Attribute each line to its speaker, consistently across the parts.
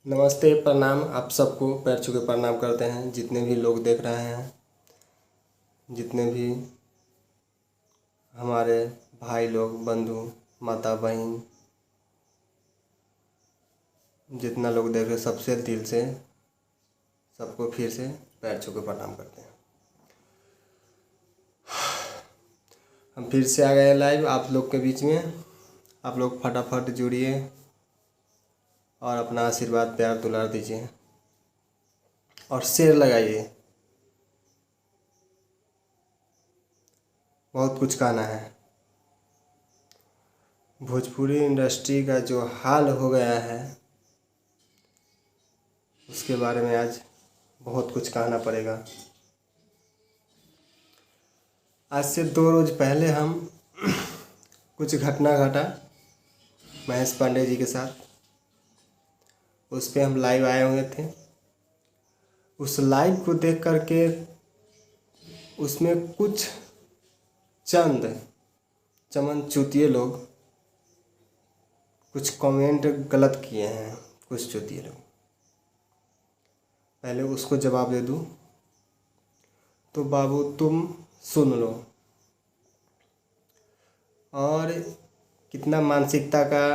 Speaker 1: नमस्ते, प्रणाम। आप सबको पैर छू के प्रणाम करते हैं। जितने भी लोग देख रहे हैं, जितने भी हमारे भाई लोग, बंधु, माता, बहन, जितना लोग देख रहे हैं, सबसे दिल से सबको फिर से पैर छू के प्रणाम करते हैं। हम फिर से आ गए हैं लाइव आप लोग के बीच में। आप लोग फटाफट जुड़िए और अपना आशीर्वाद, प्यार, दुलार दीजिए और शेयर लगाइए। बहुत कुछ कहना है। भोजपुरी इंडस्ट्री का जो हाल हो गया है उसके बारे में आज बहुत कुछ कहना पड़ेगा। आज से 2 रोज़ पहले हम कुछ घटना घटा महेश पांडे जी के साथ, उस पे हम लाइव आए हुए थे। उस लाइव को देख करके उसमें कुछ चंद चमन चूतिए लोग कुछ कमेंट गलत किए हैं। कुछ चूतिए लोग, पहले उसको जवाब दे दूँ तो बाबू तुम सुन लो। और कितना मानसिकता का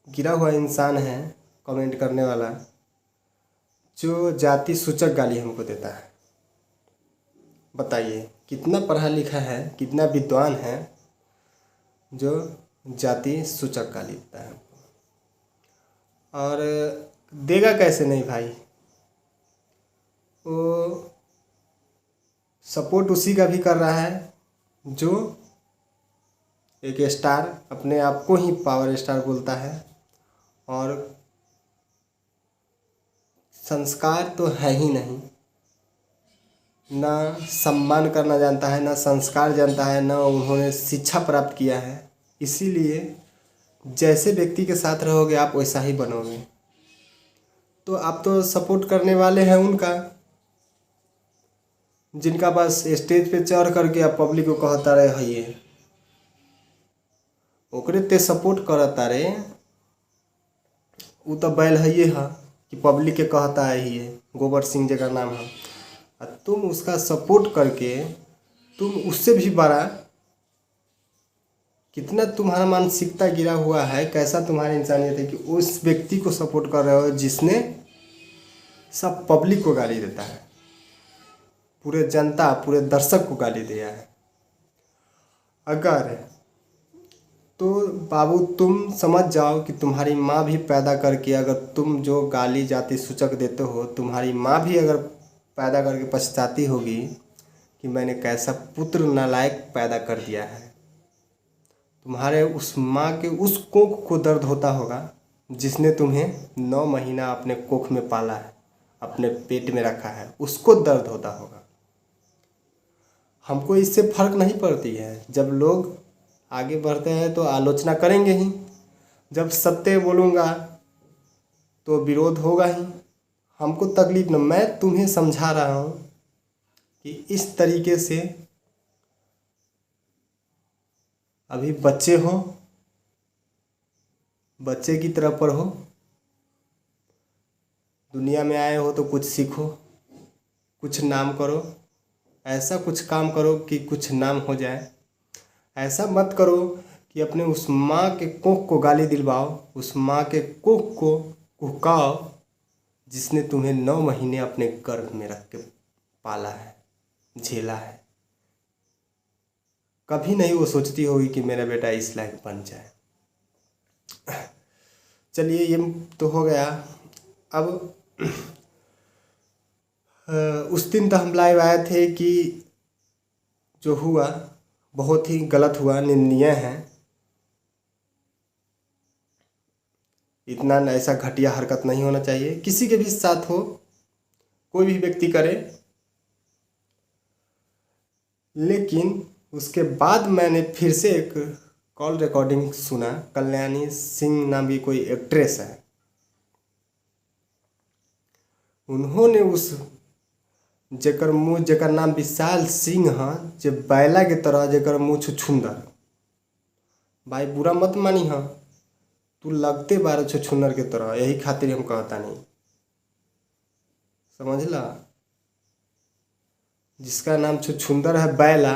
Speaker 1: गिरा हुआ इंसान है कमेंट करने वाला, जो जाति सूचक गाली हमको देता है। बताइए कितना पढ़ा लिखा है, कितना विद्वान है जो जाति सूचक गाली देता है। और देगा कैसे नहीं भाई, वो सपोर्ट उसी का भी कर रहा है जो एक स्टार, अपने आप को ही पावर स्टार बोलता है। और संस्कार तो है ही नहीं, ना सम्मान करना जानता है, ना संस्कार जानता है, ना उन्होंने शिक्षा प्राप्त किया है। इसीलिए जैसे व्यक्ति के साथ रहोगे आप वैसा ही बनोगे। तो आप तो सपोर्ट करने वाले हैं उनका, जिनका बस स्टेज पे चढ़ करके आप पब्लिक को कहता रहे हइए, ओकरे ते सपोर्ट करता रे। वो तो बैल हइए है कि पब्लिक के कहता है ही है, गोबर सिंह जगह नाम है। और तुम उसका सपोर्ट करके तुम उससे भी बड़ा, कितना तुम्हारा मानसिकता गिरा हुआ है, कैसा तुम्हारी इंसानियत है कि उस व्यक्ति को सपोर्ट कर रहे हो जिसने सब पब्लिक को गाली देता है, पूरे जनता, पूरे दर्शक को गाली दिया है। अगर तो बाबू तुम समझ जाओ कि तुम्हारी माँ भी पैदा करके, अगर तुम जो गाली जाति सूचक देते हो, तुम्हारी माँ भी अगर पैदा करके पछताती होगी कि मैंने कैसा पुत्र नालायक पैदा कर दिया है। तुम्हारे उस माँ के उस कोख को दर्द होता होगा जिसने तुम्हें 9 महीना अपने कोख में पाला है, अपने पेट में रखा है, उसको दर्द होता होगा। हमको इससे फर्क नहीं पड़ती है। जब लोग आगे बढ़ते हैं तो आलोचना करेंगे ही, जब सत्य बोलूँगा तो विरोध होगा ही। हमको तकलीफ न, मैं तुम्हें समझा रहा हूँ कि इस तरीके से अभी बच्चे हो, बच्चे की तरह पढ़ो, दुनिया में आए हो तो कुछ सीखो, कुछ नाम करो, ऐसा कुछ काम करो कि कुछ नाम हो जाए। ऐसा मत करो कि अपने उस माँ के कोख को गाली दिलवाओ, उस माँ के कोख को कुहकाओ जिसने तुम्हें 9 महीने अपने गर्भ में रख के पाला है, झेला है। कभी नहीं वो सोचती होगी कि मेरा बेटा इस लायक बन जाए। चलिए ये तो हो गया। अब उस दिन तो हम लाइव आए थे कि जो हुआ बहुत ही गलत हुआ, निंदनीय है। इतना ऐसा घटिया हरकत नहीं होना चाहिए, किसी के भी साथ हो, कोई भी व्यक्ति करे। लेकिन उसके बाद मैंने फिर से एक कॉल रिकॉर्डिंग सुना। कल्याणी सिंह नाम की कोई एक्ट्रेस है, उन्होंने उस जेकर मुँह, जेकर नाम विशाल सिंह है, जे बैला के तरह जेकर मुँह छुछुंदर, भाई बुरा मत मानी हाँ, तू लगते बारह छुछुन्नर के तरह, यही खातिर हम कहता नहीं, समझला। जिसका नाम छुछुंदर है बैला,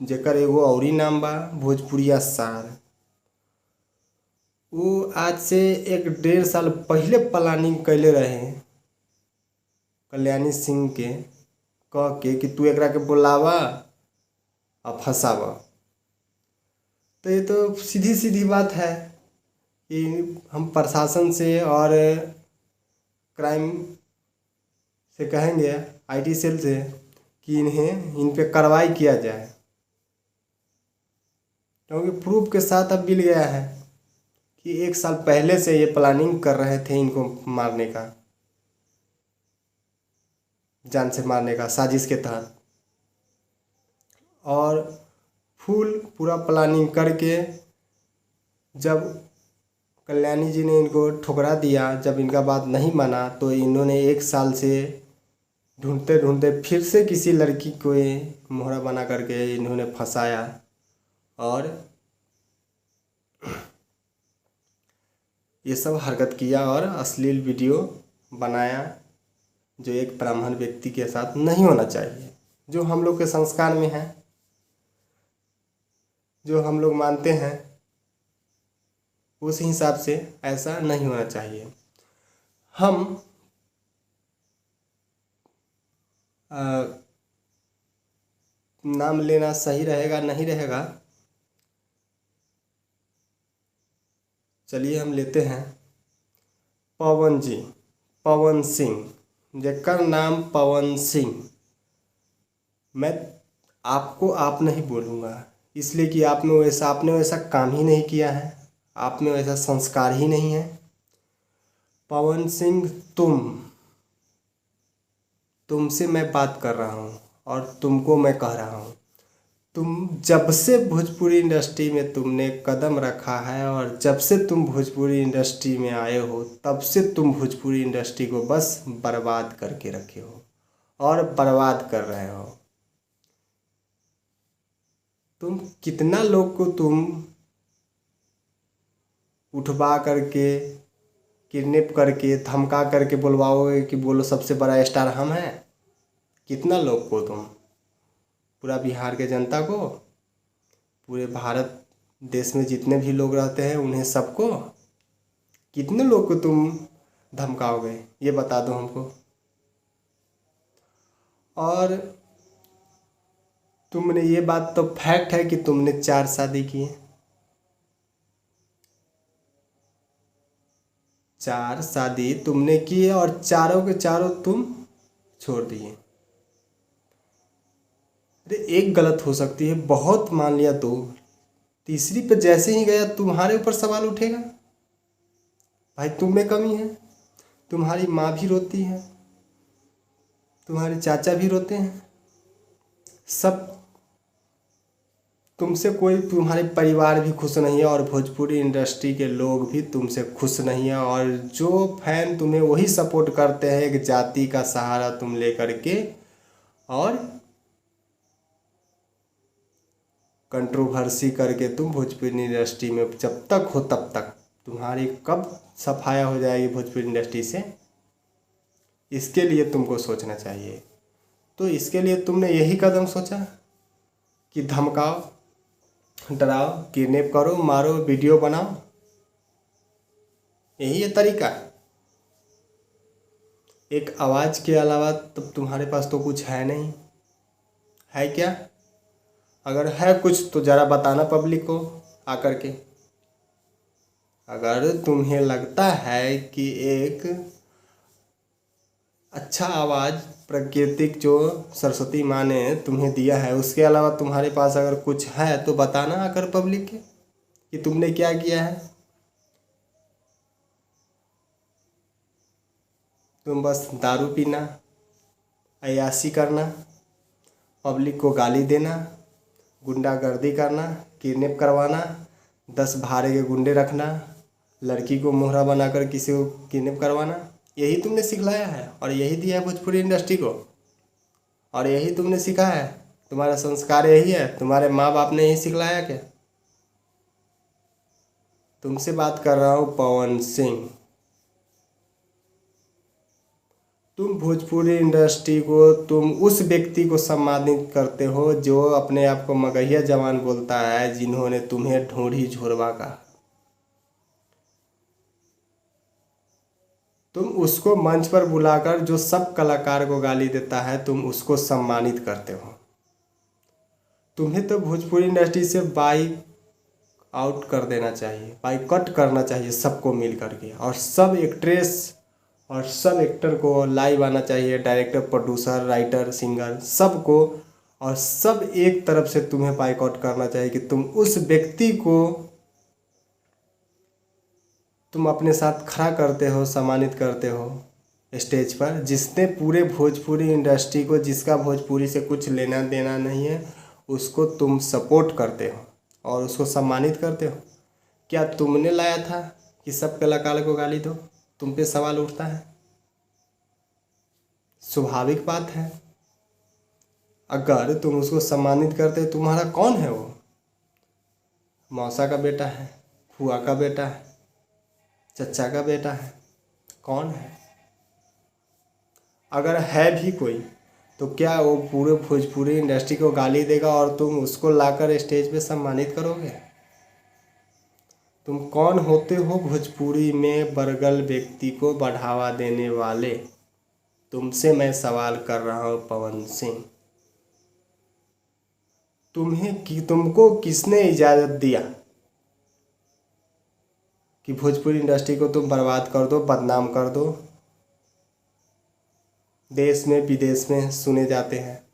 Speaker 1: जेकर एगो औरी नाम बा भोजपुरिया सार। वो आज से 1-1.5 साल पहले प्लानिंग कैले रहे कल्याणी सिंह के कह के कि तू एकरा के बुलावा और फंसावा। तो ये तो सीधी सीधी बात है कि हम प्रशासन से और क्राइम से कहेंगे, आईटी सेल से, कि इन पे कार्रवाई किया जाए, क्योंकि प्रूफ के साथ अब मिल गया है कि 1 साल पहले से ये प्लानिंग कर रहे थे इनको मारने का, जान से मारने का साजिश के तहत। और फुल पूरा प्लानिंग करके जब कल्याणी जी ने इनको ठुकरा दिया, जब इनका बात नहीं माना, तो इन्होंने 1 साल से ढूंढते ढूंढते फिर से किसी लड़की को मोहरा बना करके इन्होंने फंसाया और ये सब हरकत किया और अश्लील वीडियो बनाया, जो एक ब्राह्मण व्यक्ति के साथ नहीं होना चाहिए, जो हम लोग के संस्कार में है, जो हम लोग मानते हैं, उस हिसाब से ऐसा नहीं होना चाहिए। हम नाम लेना सही रहेगा नहीं रहेगा, चलिए हम लेते हैं पवन जी, पवन सिंह, जेकर नाम पवन सिंह। मैं आपको आप नहीं बोलूँगा, इसलिए कि आपने वैसा काम ही नहीं किया है, आप में वैसा संस्कार ही नहीं है। पवन सिंह, तुमसे मैं बात कर रहा हूँ और तुमको मैं कह रहा हूँ, तुम जब से भोजपुरी इंडस्ट्री में तुमने कदम रखा है और जब से तुम भोजपुरी इंडस्ट्री में आए हो, तब से तुम भोजपुरी इंडस्ट्री को बस बर्बाद करके रखे हो और बर्बाद कर रहे हो। तुम कितना लोग को तुम उठवा करके, किडनैप करके, धमका करके बुलवाओगे कि बोलो सबसे बड़ा स्टार हम हैं? कितना लोग को तुम, पूरा बिहार के जनता को, पूरे भारत देश में जितने भी लोग रहते हैं उन्हें सबको, कितने लोग को तुम धमकाओगे, ये बता दो हमको। और तुमने, ये बात तो फैक्ट है कि तुमने 4 शादी किए, 4 शादी तुमने किए और चारों के चारों तुम छोड़ दिए। अरे एक गलत हो सकती है, बहुत मान लिया तो तीसरी पे जैसे ही गया तुम्हारे ऊपर सवाल उठेगा। भाई तुम में कमी है, तुम्हारी माँ भी रोती है, तुम्हारे चाचा भी रोते हैं, सब तुमसे, कोई तुम्हारे परिवार भी खुश नहीं है और भोजपुरी इंडस्ट्री के लोग भी तुमसे खुश नहीं है। और जो फैन तुम्हें वही सपोर्ट करते हैं, एक जाति का सहारा तुम लेकर के, और कंट्रोवर्सी करके तुम भोजपुरी इंडस्ट्री में जब तक हो तब तक, तुम्हारी कब सफाया हो जाएगी भोजपुरी इंडस्ट्री से, इसके लिए तुमको सोचना चाहिए। तो इसके लिए तुमने यही कदम सोचा कि धमकाओ, डराओ, किडनैप करो, मारो, वीडियो बनाओ, यही है तरीका। एक आवाज़ के अलावा तब तुम्हारे पास तो कुछ है नहीं, है क्या? अगर है कुछ तो ज़रा बताना पब्लिक को आकर के। अगर तुम्हें लगता है कि एक अच्छा आवाज़ प्राकृतिक जो सरस्वती माँ ने तुम्हें दिया है, उसके अलावा तुम्हारे पास अगर कुछ है तो बताना आकर पब्लिक के कि तुमने क्या किया है। तुम बस दारू पीना, अय्याशी करना, पब्लिक को गाली देना, गुंडागर्दी करना, किडनैप करवाना, 10 भाड़े के गुंडे रखना, लड़की को मोहरा बनाकर किसी को किडनैप करवाना, यही तुमने सिखलाया है और यही दिया है भोजपुरी इंडस्ट्री को, और यही तुमने सीखा है। तुम्हारा संस्कार यही है, तुम्हारे माँ बाप ने यही सिखलाया क्या? तुमसे बात कर रहा हूँ पवन सिंह। तुम भोजपुरी इंडस्ट्री को, तुम उस व्यक्ति को सम्मानित करते हो जो अपने आप को मगहिया जवान बोलता है, जिन्होंने तुम्हें ढूंढी झुरवा कहा। तुम उसको मंच पर बुलाकर जो सब कलाकार को गाली देता है, तुम उसको सम्मानित करते हो। तुम्हें तो भोजपुरी इंडस्ट्री से बाई आउट कर देना चाहिए, बाईकॉट करना चाहिए सबको मिल करके, और सब एक्ट्रेस और सब एक्टर को लाइव आना चाहिए, डायरेक्टर, प्रोड्यूसर, राइटर, सिंगर, सबको, और सब एक तरफ से तुम्हें बाईकॉट करना चाहिए कि तुम उस व्यक्ति को तुम अपने साथ खड़ा करते हो, सम्मानित करते हो स्टेज पर, जिसने पूरे भोजपुरी इंडस्ट्री को, जिसका भोजपुरी से कुछ लेना देना नहीं है, उसको तुम सपोर्ट करते हो और उसको सम्मानित करते हो। क्या तुमने लाया था कि सब कलाकार को गाली दो? तुम पे सवाल उठता है। स्वाभाविक बात है। अगर तुम उसको सम्मानित करते, तुम्हारा कौन है वो? मौसा का बेटा है, फुआ का बेटा है, चचा का बेटा है, कौन है? अगर है भी कोई, तो क्या वो पूरे भोजपुरी इंडस्ट्री को गाली देगा और तुम उसको लाकर स्टेज पे सम्मानित करोगे? तुम कौन होते हो भोजपुरी में बरगल व्यक्ति को बढ़ावा देने वाले? तुमसे मैं सवाल कर रहा हूँ पवन सिंह। तुमको किसने इजाज़त दिया कि भोजपुरी इंडस्ट्री को तुम बर्बाद कर दो, बदनाम कर दो? देश में विदेश में सुने जाते हैं,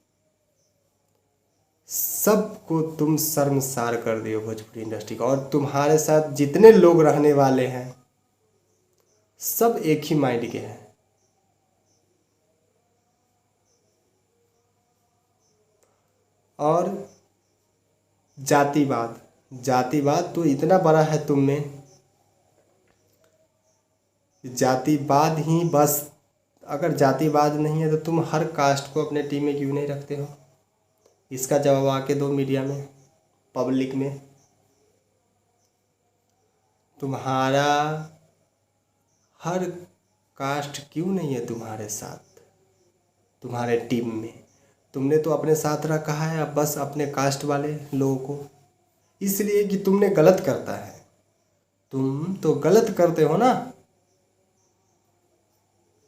Speaker 1: सबको तुम शर्मसार कर दियो भोजपुरी इंडस्ट्री को, और तुम्हारे साथ जितने लोग रहने वाले हैं सब एक ही माइंड के हैं। और जातिवाद, जातिवाद तो इतना बड़ा है तुम में, जातिवाद ही बस। अगर जातिवाद नहीं है तो तुम हर कास्ट को अपने टीम में क्यों नहीं रखते हो? इसका जवाब आके दो मीडिया में, पब्लिक में। तुम्हारा हर कास्ट क्यों नहीं है तुम्हारे साथ, तुम्हारे टीम में? तुमने तो अपने साथ रखा है अब बस अपने कास्ट वाले लोगों को, इसलिए कि तुमने गलत करता है। तुम तो गलत करते हो ना,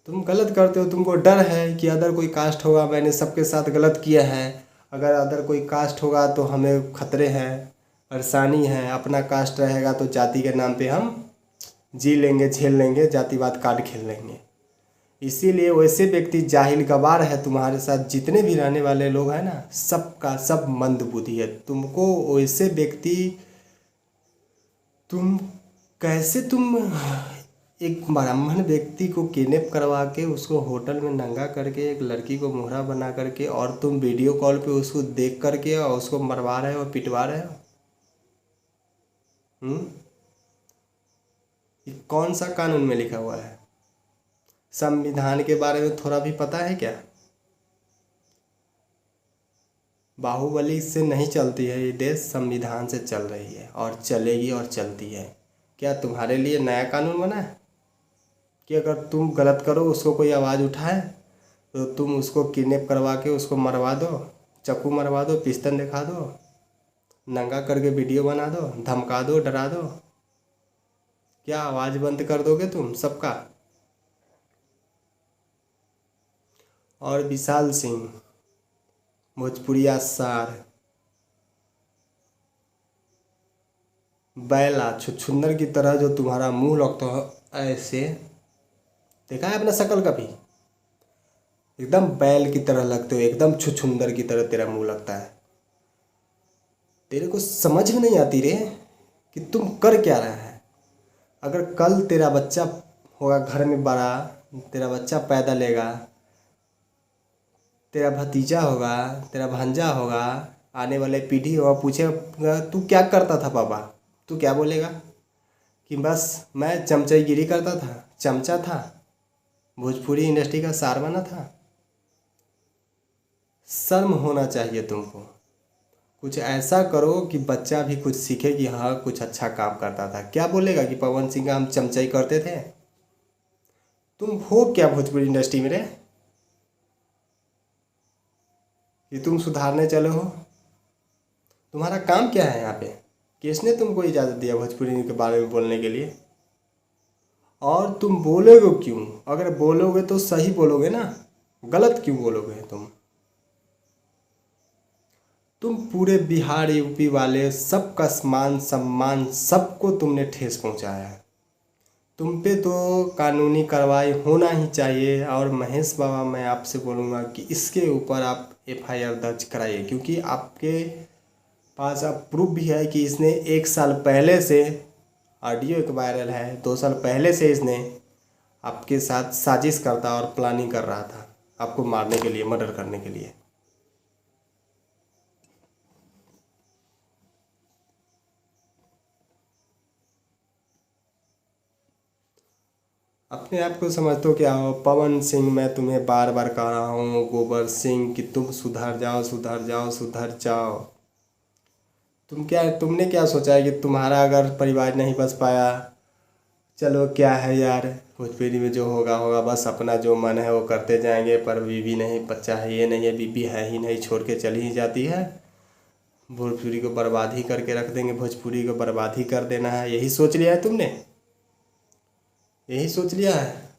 Speaker 1: तुम गलत करते हो। तुमको डर है कि अदर कोई कास्ट होगा, मैंने सबके साथ गलत किया है, अगर अदर कोई कास्ट होगा तो हमें खतरे हैं, परेशानी है। अपना कास्ट रहेगा तो जाति के नाम पे हम जी लेंगे, झेल लेंगे, जातिवाद कार्ड खेल लेंगे। इसीलिए वैसे व्यक्ति जाहिल गवार है। तुम्हारे साथ जितने भी रहने वाले लोग हैं ना, सबका सब मंद बुद्धि है। तुमको वैसे व्यक्ति, तुम कैसे, तुम एक ब्राह्मण व्यक्ति को किडनैप करवा के उसको होटल में नंगा करके, एक लड़की को मोहरा बना करके, और तुम वीडियो कॉल पे उसको देख करके और उसको मरवा रहे हो, पिटवा रहे हो। ये कौन सा कानून में लिखा हुआ है? संविधान के बारे में थोड़ा भी पता है क्या? बाहुबली से नहीं चलती है ये देश, संविधान से चल रही है और चलेगी और चलती है। क्या तुम्हारे लिए नया कानून बना है कि अगर तुम गलत करो, उसको कोई आवाज़ उठाए तो तुम उसको किडनैप करवा के उसको मरवा दो, चाकू मरवा दो, पिस्तौल दिखा दो, नंगा करके वीडियो बना दो, धमका दो, डरा दो? क्या आवाज़ बंद कर दोगे तुम सबका? और विशाल सिंह, भोजपुरिया सार, बैला छुछुंदर की तरह जो तुम्हारा मुंह लगता है ऐसे, देखा है अपना शक्ल कभी? एकदम बैल की तरह लगते हो, एकदम छुछुंदर की तरह तेरा मुंह लगता है। तेरे को समझ में नहीं आती रे कि तुम कर क्या रहा है। अगर कल तेरा बच्चा होगा घर में बड़ा, तेरा बच्चा पैदा लेगा, तेरा भतीजा होगा, तेरा भांजा होगा, आने वाले पीढ़ी होगा, पूछेगा तू क्या करता था पापा, तू क्या बोलेगा? कि बस मैं चमचागिरी करता था, चमचा था, भोजपुरी इंडस्ट्री का सार बना था। शर्म होना चाहिए तुमको। कुछ ऐसा करो कि बच्चा भी कुछ सीखे कि हाँ कुछ अच्छा काम करता था। क्या बोलेगा कि पवन सिंह का हम चमचाई करते थे। तुम हो क्या भोजपुरी इंडस्ट्री में रे कि तुम सुधारने चले हो। तुम्हारा काम क्या है यहाँ पे। किसने तुमको इजाज़त दिया भोजपुरी के बारे में बोलने के लिए। और तुम बोलोगे क्यों। अगर बोलोगे तो सही बोलोगे ना, गलत क्यों बोलोगे तुम पूरे बिहार यूपी वाले सबका मान सम्मान सबको तुमने ठेस पहुंचाया है। तुम पे तो कानूनी कार्रवाई होना ही चाहिए। और महेश बाबा मैं आपसे बोलूँगा कि इसके ऊपर आप एफआईआर दर्ज कराइए, क्योंकि आपके पास अब प्रूफ भी है कि इसने 1 साल पहले से, ऑडियो एक वायरल है, 2 साल पहले से इसने आपके साथ साजिश करता और प्लानिंग कर रहा था आपको मारने के लिए, मर्डर करने के लिए। अपने आप को समझते हो क्या हो। पवन सिंह मैं तुम्हें बार बार कह रहा हूँ, गोबर सिंह, कि तुम सुधर जाओ सुधर जाओ सुधर जाओ। तुमने क्या सोचा है कि तुम्हारा अगर परिवार नहीं बच पाया, चलो क्या है यार, भोजपुरी में जो होगा होगा, बस अपना जो मन है वो करते जाएंगे। पर बीवी नहीं, बच्चा है ये नहीं है, बीवी है ही नहीं, छोड़ के चली ही जाती है। भोजपुरी को बर्बाद ही करके रख देंगे, भोजपुरी को बर्बाद ही कर देना है, यही सोच लिया है तुमने। यही सोच लिया है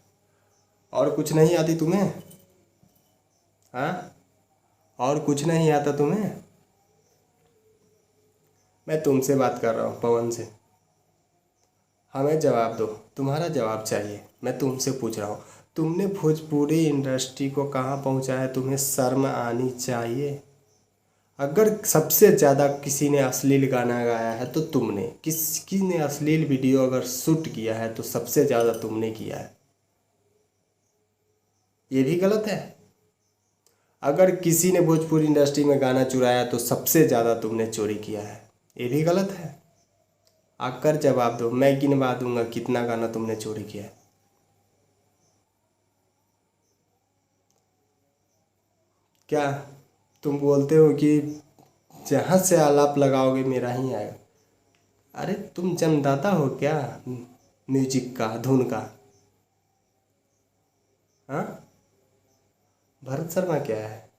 Speaker 1: और कुछ नहीं आती तुम्हें। हाँ, और कुछ नहीं आता तुम्हें। मैं तुमसे बात कर रहा हूँ, पवन से। हमें जवाब दो, तुम्हारा जवाब चाहिए। मैं तुमसे पूछ रहा हूँ, तुमने भोजपुरी इंडस्ट्री को कहाँ पहुँचाया है, तुम्हें शर्म आनी चाहिए। अगर सबसे ज़्यादा किसी ने अश्लील गाना गाया है तो तुमने, किसी ने अश्लील वीडियो अगर शूट किया है तो सबसे ज़्यादा तुमने किया है। ये भी गलत है। अगर किसी ने भोजपुरी इंडस्ट्री में गाना चुराया तो सबसे ज़्यादा तुमने चोरी किया है। ये भी गलत है। आकर जवाब दो, मैं गिनवा दूंगा कितना गाना तुमने चोरी किया है। क्या तुम बोलते हो कि जहाँ से आलाप लगाओगे मेरा ही आएगा। अरे तुम जन्मदाता हो क्या म्यूजिक का, धुन का। हाँ, भरत शर्मा क्या है,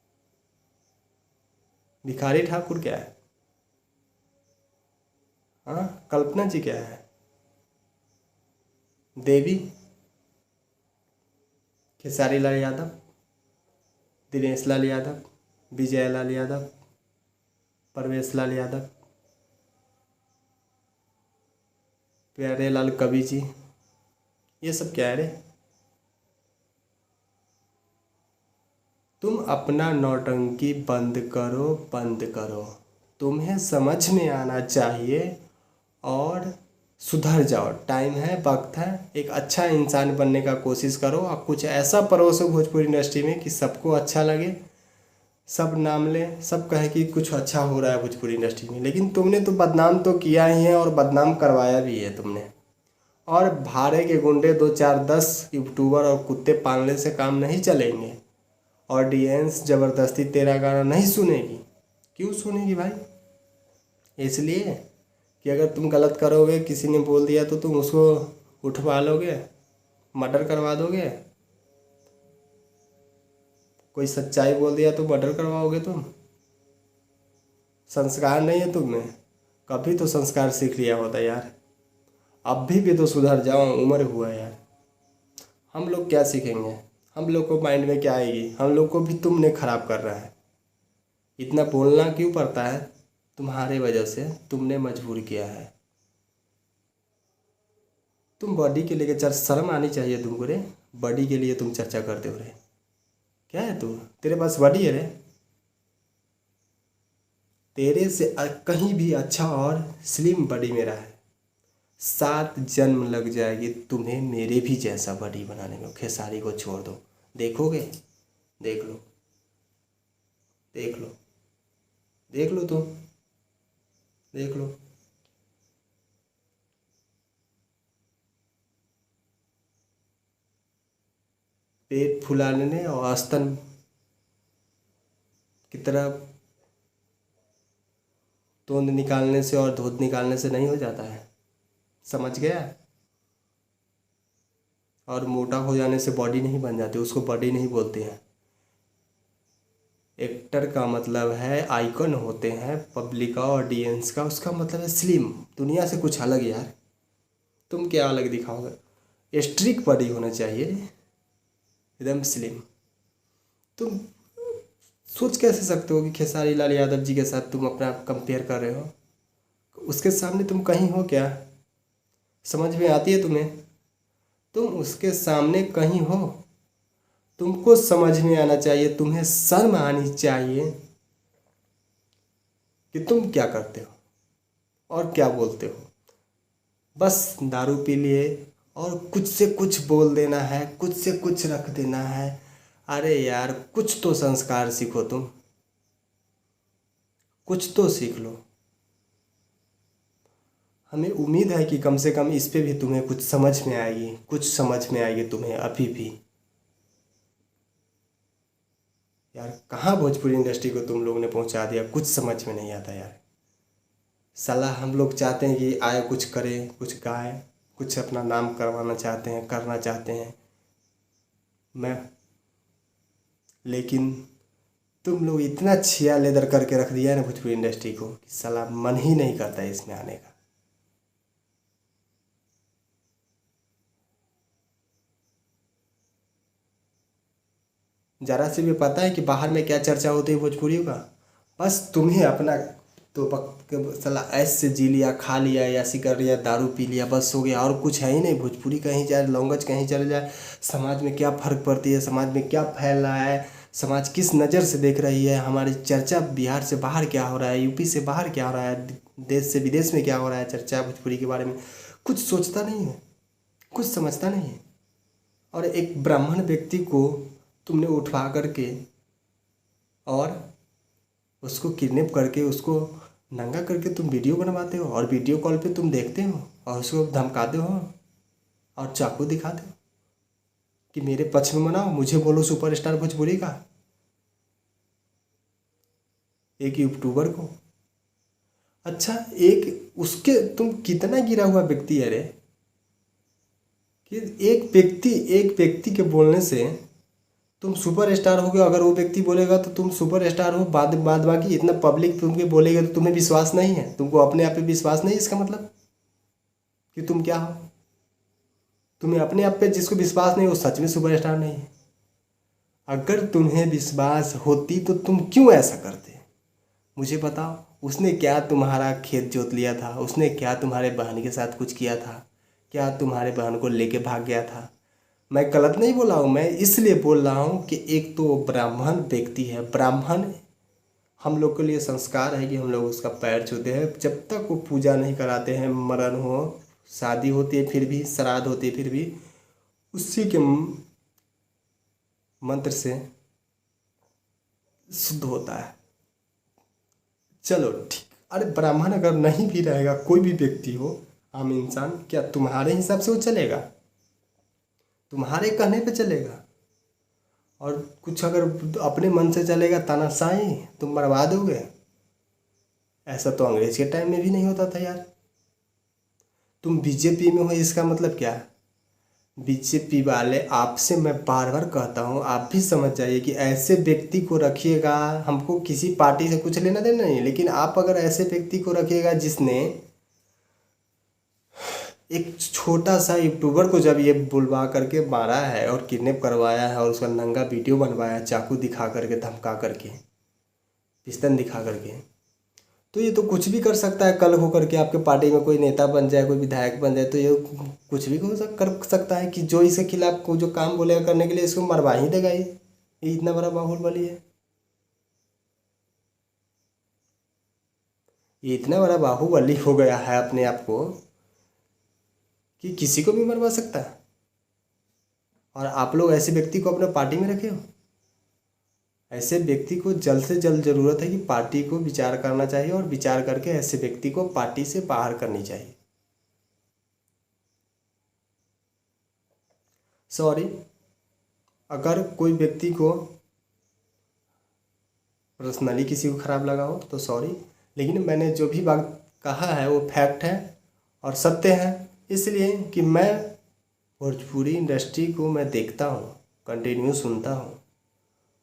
Speaker 1: भिखारी ठाकुर क्या है, हाँ, कल्पना जी क्या है, देवी, खेसारी लाल यादव, दिनेश लाल यादव, विजय लाल यादव, परवेश लाल यादव, प्यारे लाल कवि जी, ये सब क्या है रे। तुम अपना नौटंकी बंद करो, बंद करो। तुम्हें समझ में आना चाहिए और सुधर जाओ। टाइम है, वक्त है, एक अच्छा इंसान बनने का कोशिश करो और कुछ ऐसा परोसो भोजपुरी इंडस्ट्री में कि सबको अच्छा लगे, सब नाम ले, सब कहे कि कुछ अच्छा हो रहा है भोजपुरी इंडस्ट्री में। लेकिन तुमने तो बदनाम तो किया ही है और बदनाम करवाया भी है तुमने। और भाड़े के गुंडे 2 4 10 यूट्यूबर और कुत्ते पालने से काम नहीं चलेंगे। ऑडियंस ज़बरदस्ती तेरा गाना नहीं सुनेगी। क्यों सुनेगी भाई। इसलिए कि अगर तुम गलत करोगे, किसी ने बोल दिया तो तुम उसको उठवा लोगे, मर्डर करवा दोगे। कोई सच्चाई बोल दिया तो मर्डर करवाओगे तुम। संस्कार नहीं है तुम में। कभी तो संस्कार सीख लिया होता यार। अब भी तो सुधर जाओ, उम्र हुआ यार। हम लोग क्या सीखेंगे, हम लोग को माइंड में क्या आएगी। हम लोग को भी तुमने ख़राब कर रहा है। इतना बोलना क्यों पड़ता है, तुम्हारे वजह से, तुमने मजबूर किया है। तुम बॉडी के लिए चर्चा, शर्म आनी चाहिए तुमको रे। बॉडी के लिए तुम चर्चा करते हो रे। क्या है तू, तेरे पास बॉडी है रे। तेरे से कहीं भी अच्छा और स्लिम बॉडी मेरा है। 7 जन्म लग जाएगी तुम्हें मेरे भी जैसा बॉडी बनाने में। खेसारी को छोड़ दो, देखोगे, देख लो, देख लो, देख लो, तुम देख लो। पेट फुलाने और स्तन की तरह तोंद निकालने से और दूध निकालने से नहीं हो जाता है, समझ गया। और मोटा हो जाने से बॉडी नहीं बन जाती, उसको बॉडी नहीं बोलते हैं। एक्टर का मतलब है आइकन होते हैं पब्लिक का ऑडियंस का, उसका मतलब है स्लिम, दुनिया से कुछ अलग यार। तुम क्या अलग दिखाओगे, स्ट्रिक बॉडी होना चाहिए, एकदम स्लिम। तुम सोच कैसे सकते हो कि खेसारी लाल यादव जी के साथ तुम अपना कंपेयर कर रहे हो, उसके सामने तुम कहीं हो क्या, समझ में आती है तुम्हें, तुम उसके सामने कहीं हो, तुमको समझ में आना चाहिए, तुम्हें शर्म आनी चाहिए कि तुम क्या करते हो और क्या बोलते हो। बस दारू पी लिए और कुछ से कुछ बोल देना है, कुछ से कुछ रख देना है। अरे यार कुछ तो संस्कार सीखो, तुम कुछ तो सीख लो। हमें उम्मीद है कि कम से कम इस पे भी तुम्हें कुछ समझ में आएगी, कुछ समझ में आएगी तुम्हें अभी भी। यार कहाँ भोजपुरी इंडस्ट्री को तुम लोगों ने पहुंचा दिया, कुछ समझ में नहीं आता यार। साला हम लोग चाहते हैं कि आए कुछ करे, कुछ गाए, कुछ अपना नाम करवाना चाहते हैं, करना चाहते हैं मैं, लेकिन तुम लोग इतना छिया लेदर करके रख दिया है ना भोजपुरी इंडस्ट्री को कि साला मन ही नहीं करता है इसमें आने का। जरा से भी पता है कि बाहर में क्या चर्चा होती है भोजपुरी का, बस तुम्हें अपना तो वक्त साला ऐसे जी लिया, खा लिया, ऐसी कर लिया, दारू पी लिया, बस हो गया, और कुछ है ही नहीं। भोजपुरी कहीं जाए, लौंगच कहीं चले जाए, समाज में क्या फ़र्क पड़ती है, समाज में क्या फैल रहा है, समाज किस नज़र से देख रही है, हमारी चर्चा बिहार से बाहर क्या हो रहा है, यूपी से बाहर क्या हो रहा है, देश से विदेश में क्या हो रहा है, चर्चा भोजपुरी के बारे में कुछ सोचता नहीं है, कुछ समझता नहीं है। और एक ब्राह्मण व्यक्ति को तुमने उठवा करके और उसको किडनैप करके उसको नंगा करके तुम वीडियो बनवाते हो, और वीडियो कॉल पे तुम देखते हो और उसको धमकाते हो और चाकू दिखाते हो कि मेरे पक्ष में मनाओ, मुझे बोलो सुपरस्टार भोजपुरी का, एक यूट्यूबर को। अच्छा एक उसके तुम कितना गिरा हुआ व्यक्ति है रे, कि एक व्यक्ति के बोलने से तुम सुपर स्टार हो गए। अगर वो व्यक्ति बोलेगा तो तुम सुपर स्टार हो, बाद बाकी इतना पब्लिक तुमके बोलेगा तो तुम्हें विश्वास नहीं है, तुमको अपने आप पे विश्वास नहीं, इसका मतलब कि तुम क्या हो। तुम्हें अपने आप पे जिसको विश्वास नहीं वो सच में सुपर स्टार नहीं है। अगर तुम्हें विश्वास होती तो तुम क्यों ऐसा करते, मुझे बताओ। उसने क्या तुम्हारा खेत जोत लिया था, उसने क्या तुम्हारे बहन के साथ कुछ किया था, क्या तुम्हारे बहन को लेके भाग गया था। मैं गलत नहीं बोला हूँ, मैं इसलिए बोल रहा हूँ कि एक तो ब्राह्मण व्यक्ति है, ब्राह्मण हम लोग के लिए संस्कार है कि हम लोग उसका पैर छूते हैं, जब तक वो पूजा नहीं कराते हैं, मरण हो, शादी होती है फिर भी, श्राद्ध होती है फिर भी, उसी के मंत्र से शुद्ध होता है। चलो ठीक, अरे ब्राह्मण अगर नहीं भी रहेगा, कोई भी व्यक्ति हो, आम इंसान, क्या तुम्हारे हिसाब से वो चलेगा, तुम्हारे कहने पे चलेगा। और कुछ अगर अपने मन से चलेगा तानाशाही, तुम मरवा दोगे। ऐसा तो अंग्रेज के टाइम में भी नहीं होता था यार। तुम बीजेपी में हो इसका मतलब क्या है, बीजेपी वाले, आपसे मैं बार बार कहता हूँ, आप भी समझ जाइए कि ऐसे व्यक्ति को रखिएगा, हमको किसी पार्टी से कुछ लेना देना नहीं, लेकिन आप अगर ऐसे व्यक्ति को रखिएगा जिसने एक छोटा सा यूट्यूबर को जब ये बुलवा करके मारा है और किडनैप करवाया है और उसका नंगा वीडियो बनवाया, चाकू दिखा करके, धमका करके, पिस्तौल दिखा करके, तो ये तो कुछ भी कर सकता है। कल हो करके आपके पार्टी में कोई नेता बन जाए, कोई विधायक बन जाए, तो ये कुछ भी कर सकता है कि जो इसके खिलाफ को जो काम बोलेगा करने के लिए, इसको मरवा ही देगा। ये इतना बड़ा बाहुबली है, ये इतना बड़ा बाहुबली हो गया है अपने आप को कि किसी को भी मरवा सकता है। और आप लोग ऐसे व्यक्ति को अपने पार्टी में रखे हो। ऐसे व्यक्ति को जल्द से जल्द ज़रूरत है कि पार्टी को विचार करना चाहिए, और विचार करके ऐसे व्यक्ति को पार्टी से बाहर करनी चाहिए। सॉरी, अगर कोई व्यक्ति को पर्सनली किसी को ख़राब लगा हो तो सॉरी, लेकिन मैंने जो भी बात कहा है वो फैक्ट है और सत्य है, इसलिए कि मैं भोजपुरी इंडस्ट्री को मैं देखता हूँ, कंटिन्यू सुनता हूँ।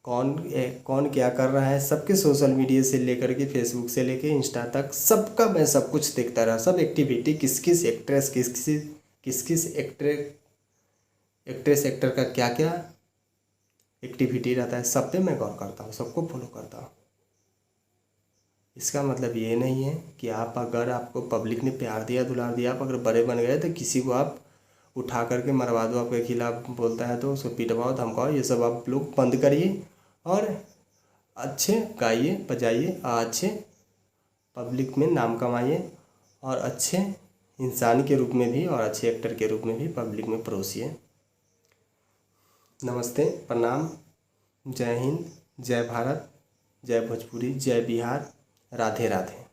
Speaker 1: कौन क्या कर रहा है, सबके सोशल मीडिया से लेकर के फेसबुक से लेकर इंस्टा तक सबका मैं सब कुछ देखता रहा। सब एक्टिविटी किस किस एक्ट्रेस किस किस एक्ट्रेस एक्टर का क्या क्या एक्टिविटी रहता है, सब पे मैं गौर करता हूँ, सबको फॉलो करता हूँ। इसका मतलब ये नहीं है कि आप अगर आपको पब्लिक ने प्यार दिया दुलार दिया, आप अगर बड़े बन गए तो किसी को आप उठा करके मरवा दो, आपके खिलाफ बोलता है तो उसको पिटवाओ धमकाओ, ये सब आप लोग बंद करिए और अच्छे गाइए बजाइए, अच्छे पब्लिक में नाम कमाइए और अच्छे इंसान के रूप में भी और अच्छे एक्टर के रूप में भी पब्लिक में परोसिए। नमस्ते, प्रणाम, जय हिंद, जय भारत, जय भोजपुरी, जय बिहार, राधे राधे।